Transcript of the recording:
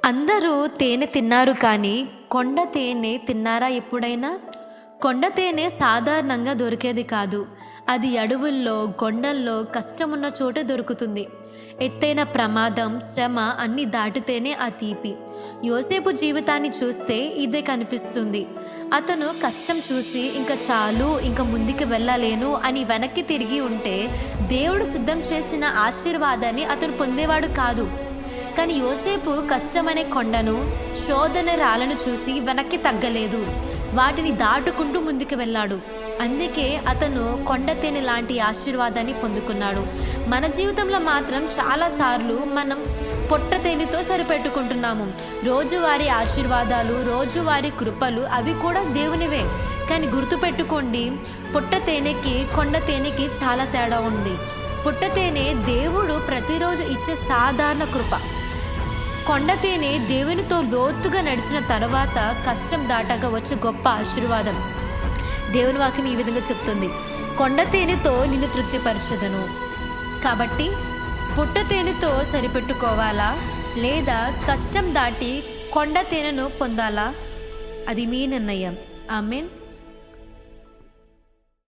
అందరూ తేనె తిన్నారు కానీ కొండ తేనె తిన్నారా ఎప్పుడైనా? కొండ తేనె సాధారణంగా దొరికేది కాదు. అది అడవుల్లో, కొండల్లో కష్టమున్న చోట దొరుకుతుంది. ఎత్తైన ప్రమాదం, శ్రమ అన్నీ దాటితేనే ఆ తీపి. యోసేపు జీవితాన్ని చూస్తే ఇదే కనిపిస్తుంది. అతను కష్టం చూసి ఇంక చాలు, ఇంక ముందుకు వెళ్ళలేను అని వెనక్కి తిరిగి ఉంటే దేవుడు సిద్ధం చేసిన ఆశీర్వాదాన్ని అతను పొందేవాడు కాదు. కానీ యోసేపు కష్టమనే కొండను, శోధన రాళ్ళను చూసి వెనక్కి తగ్గలేదు. వాటిని దాటుకుంటూ ముందుకు వెళ్ళాడు. అందుకే అతను కొండ తేనె లాంటి ఆశీర్వాదాన్ని పొందుకున్నాడు. మన జీవితంలో మాత్రం చాలాసార్లు మనం పొట్ట తేనెతో సరిపెట్టుకుంటున్నాము. రోజువారీ ఆశీర్వాదాలు, రోజువారీ కృపలు అవి కూడా దేవునివే. కానీ గుర్తుపెట్టుకోండి, పొట్ట తేనెకి కొండ తేనెకి చాలా తేడా ఉంది. పుట్ట తేనె దేవుడు ప్రతిరోజు ఇచ్చే సాధారణ కృప. కొండ తేనె దేవునితో లోతుగా నడిచిన తర్వాత కష్టం దాటాక వచ్చే గొప్ప ఆశీర్వాదం. దేవుని వాక్యం ఈ విధంగా చెప్తుంది, కొండ తేనెతో నిన్ను తృప్తిపరచదను. కాబట్టి పుట్ట తేనెతో సరిపెట్టుకోవాలా లేదా కష్టం దాటి కొండ తేనెను పొందాలా? అది మీ నిర్ణయం. ఆమేన్.